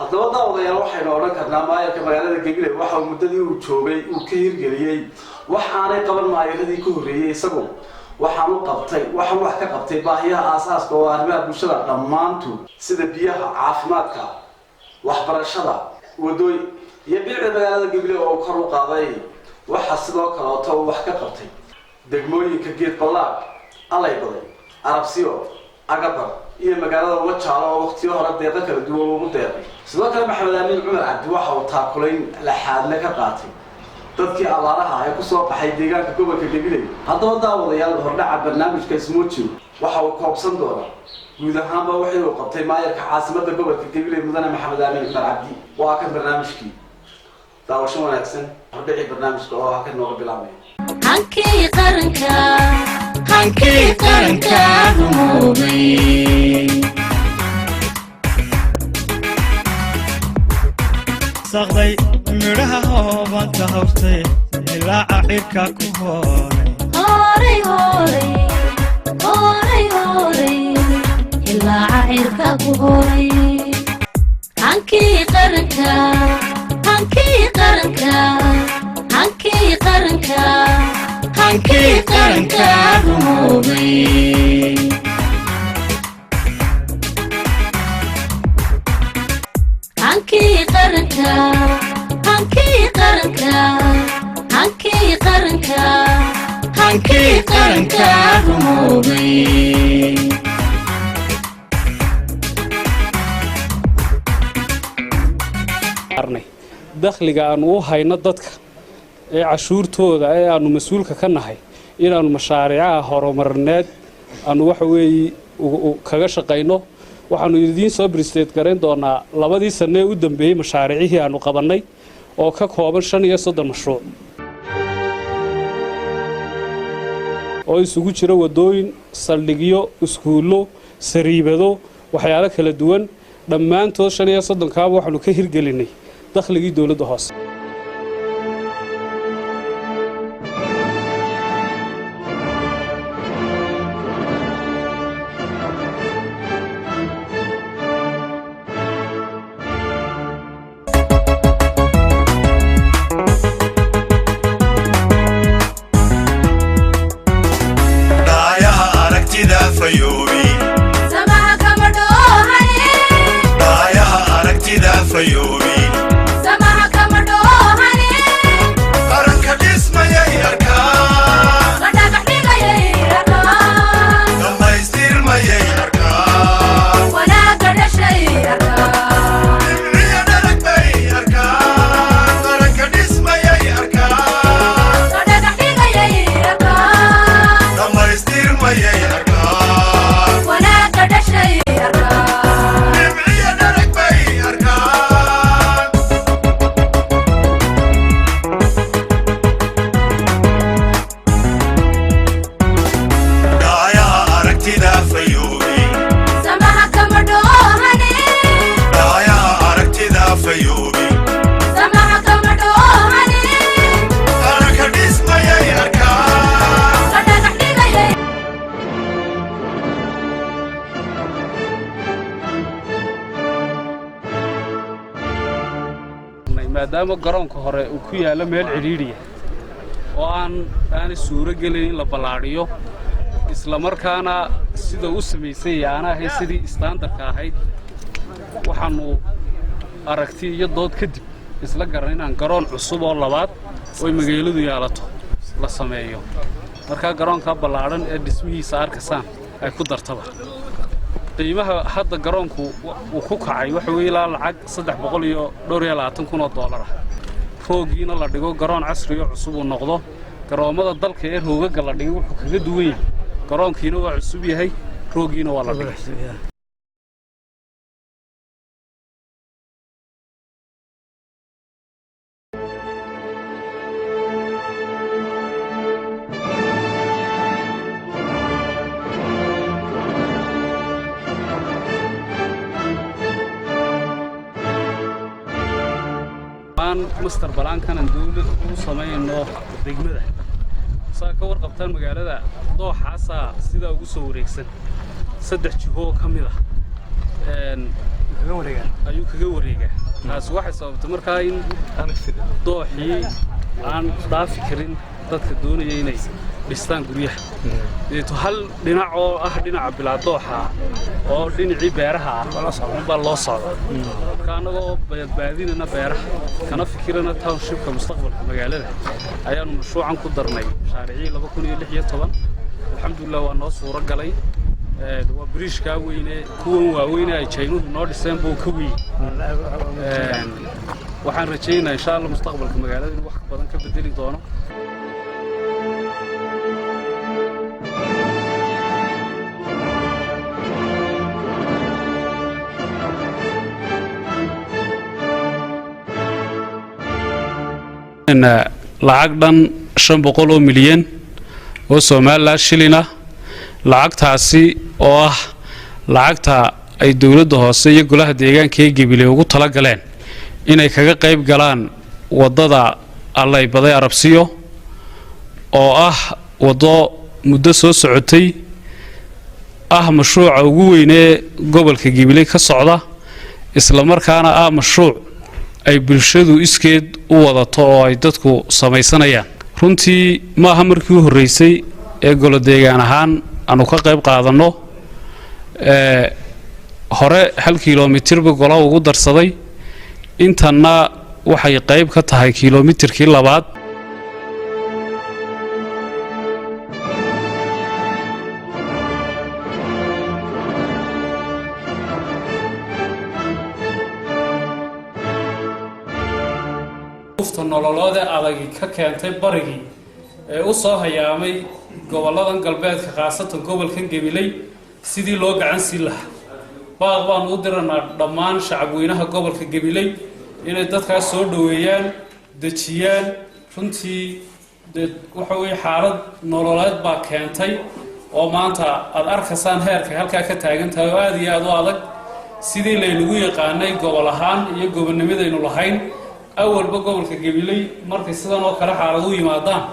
haddaba daawadayaal waxaynu odhan karnaa maayarka magaalada Gabiley waxa uu muddadii uu joogay uu ka hirgeliyay waxaanay qaban maayaradii ka horreeyay isagu waxaan wax ka qabtay baahiyaha aasaasiga oo arrimaha bulshada dhammaantood sida biyaha caafimaadka waxbarashada wadooy iyo biicda magaalada Gabiley oo kor u qaaday waxa sidoo kale oo wax ka qabtay degmooyinka geed ballaaq alay baday arabsiyo agabar iyo magaalada Wajaale oo waqtiyo hore deeqa kala duwan ugu deeqay sidoo kale Maxamed Amiin Cumar Cabdi waxa uu taakulayn la xaadle ka qaatay dadkii abaaraha ay ku soo baxay deegaanka gobolka Gabiley haddaba daawadayaal hordhaca barnaamijka Ismooji waxa uu koobsan doonaa guud ahaanba wixii uu qabtay maayarka caasimadda gobolka Gabiley mudane Maxamed Amiin Cumar Cabdi waa kan barnaamijkii daawasho wanaagsan hordhaci barnaamijka oo ka nooga bilaabmay hankii qaranka rumoobay saqday midhaha hoobanta hawstay ilaaca cirka ku hooray ilaaca cirka ku hooray hankii qaranka rumoobay hankii qaranka rumoobay dakhliga aan u hayno dadka ee cashuurtooda ee aanu mas'uulka ka nahay inaanu mashaariicaha horumarineed aanu waxa weeye kaga shaqeyno waxaanu idiin soo bristeed gareyn doonaa 2 sano ee u dambeeyay mashaariicihii aanu qabanay oo ka kooban 35 mashruuc oo isugu jira wadooyin saldhigyo iskuulo sariibado waxyaalo kala duwan dhammaantood 35 kaaba waxaanu ka hirgelinay dakhligii dawladda hoose maadaama garoonka hore uu ku yaalo meel ciriiriya oo aan suuro gelin in la balaadhiyo isla markaana sida uu sameysay aanahay sidii standardka ahayd waxaanu aragti iyo dood kadib isla garan inaan garoon cusub oo labaad oo magaaladu yaalato la sameeyo marka garoonka balaadhan ee dhismihiisa arkasaan ay ku dartaba qiimaha hadda garoonku uu ku kacay waxa weeye lacag $320,000 roogiina la dhigo garoon casri oo cusub uu noqdo garoomada dalka ee roogaga la dhigay wuxuu kaga duwan yahay garoonkiina waa cusub yahay roogiina waa la dhigay مستر بلان كان دولة وصماينه دقمده ساكا ورقبتان مقالة dooxaasa sida ugu soo wareegsan 3 jiho kamida ayuu kaga wareegaa taasi waxay sababtay markaa in dooxii aan dhaafi karin dadka doonaya inay dhistaan guryaha deeto hal dhinac oo ah dhinaca bilaa dooxa oo dhinacii beeraha unbaa loo socda marka annagoo badbaadinayna beeraha kana fikirana townshipka mustaqbalka magaalada ayaanu mashruucan ku darnay mashaariicii 2016 alxamdulilah waa noo suuro galay waa biriishkaa weyne kuwan waaweyne ay jaynuhu noo dhiseen buu ka weyn waxaan rajaynayaa insha allah mustaqbalka magaalada inuu wax badan ka bedeli doono lacag dhan 500 milyan oo Soomaaliland shilin ah lacagtaasi oo ah lacagta ay dawladda hoose iyo golaha deegaanka ee Gabiley ugu tala galeen inay kaga qayb galaan wadada Allay Baday Arabsiyo oo ah wado muddo soo socotay ah mashruuca ugu weyn ee gobolka Gabiley ka socda isla markaana ah mashruuc ay bulshadu iskeed u wadato oo ay dadku samaysanayaan runtii ma aha markii u horeysay ee golo deegaan ahaan aanu ka qayb qaadano hore 1 kiiloomitir golaha ugu darsaday intana waxay qayb ka tahay kiiloomitirkii labaad nololooda adag ka keentay barigii ee u soo hayaamay goboladan galbeedka khaasatan gobolkan Gabiley sidii loo gacan si lahaa baaq baan u diranaa dhammaan shacabweynaha gobolka Gabiley inay dadkaas soo dhaweeyaan dajiyaan runtii waxa weey xaalad nololeed baa keentay oo maanta aad arkaysaan heerka halka ka taagan tahay oo aad iyo aad u adag sidii laynagu yaqaanay gobol ahaan iyo gobonnimadaynu lahayn awalba gobolka Gabiley markay sidan oo kala xaalad u yimaadaan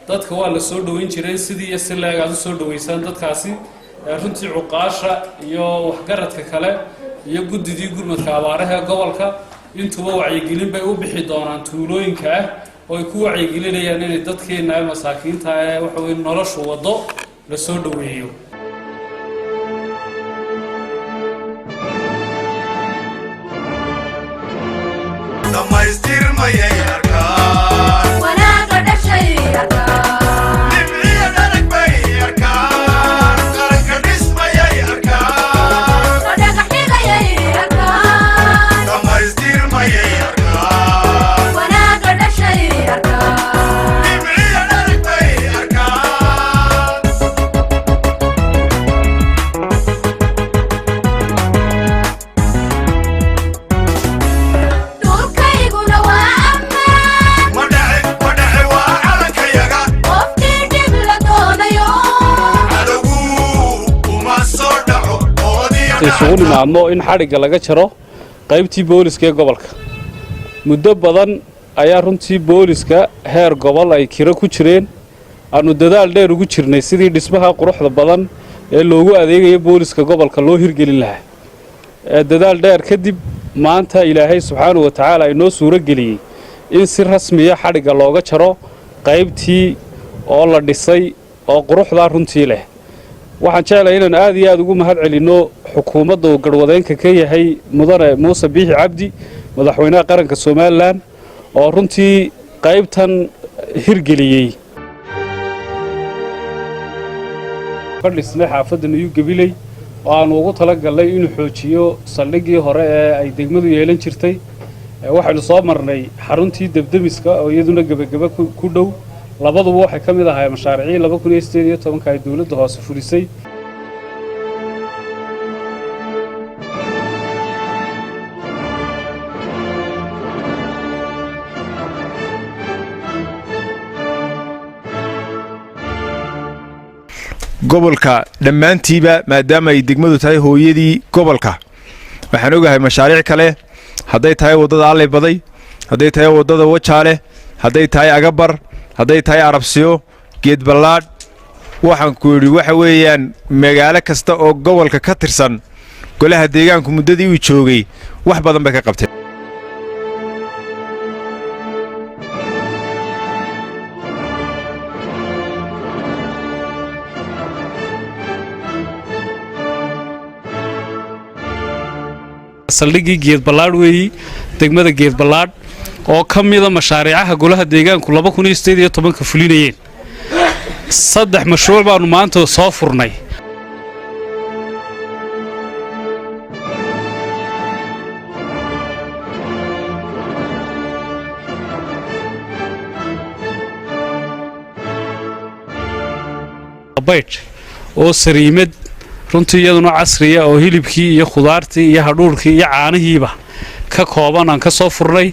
dadka waa la soo dhaweyn jiray sidii si leeyahay soo dhaweeysan dadkaasi runtii cuqaasha iyo waxgaradka kale iyo gudidii gurmadka abaaraha gobolka intuba wacyigelin bay u bixi doonaan tuulooyinka oo ay ku wacyigelinayaan inay dadkeena masaakiinta waxa weey noloshu wado la soo dhaweeyo isugu nimaadno in xariga laga jaro qaybtii booliska ee gobolka muddo badan ayaa runtii booliska heer gobol ay kira ku jireen aanu dadaal dheer ugu jirnay sidii dhismaha quruxda badan ee loogu adeegayo booliska gobolka loo hirgelin lahaa dadaal dheer kadib maanta Ilaahay subxaanahu wa ta'aala ay noo suuro geliyay in si rasmi ah xariga looga jaro qaybtii oo la dhisay oo quruxda runtii leh waxaan jeclahay inaan aad iyo aad ugu mahad celino xukuumadda oo garwadeenka ka yahay mudane Muuse Biixi Cabdi madaxweynaha qaranka Soomaaliland oo runtii qaybtan hirgeliyay fadhisna xaafadda New Gabiley oo aan ugu talagalnay inuu xoojiyo saldhigii hore ee ay degmadu yeelan jirtay waxaanu soo marnay xaruntii dabdamiska oo iyaduna gabagaba ku dhow labaduba waxay ka mid ahaayeen mashaariicii 2018 ay dawladda hoose fulisay gobolka dhammaantiiba maadaama ay degmadu tahay hooyadii gobolka waxaan ogahay mashaariic kale hadday tahay wadada Allay Baday hadday tahay wadada Wajaale hadday tahay Agabar hadday tahay Arabsiyo geed ballaadh waxaan ku yiri waxa weeyaan magaalo kasta oo gobolka ka tirsan golaha deegaanku muddadii uu joogay wax badan bay ka qabteen. saldhiggii geed ballaadh weeyi degmada geed ballaadh oo ka mida mashaariicaha golaha deegaanku 2018 fulinayeen 3 mashruuc baanu maanta soo furnay. bayt oo sariimad runtii iyaduna casriya oo hilibkii iyo khudaartii iyo hadhuurkii iyo caanihiiba ka kooban aan ka soo furnay.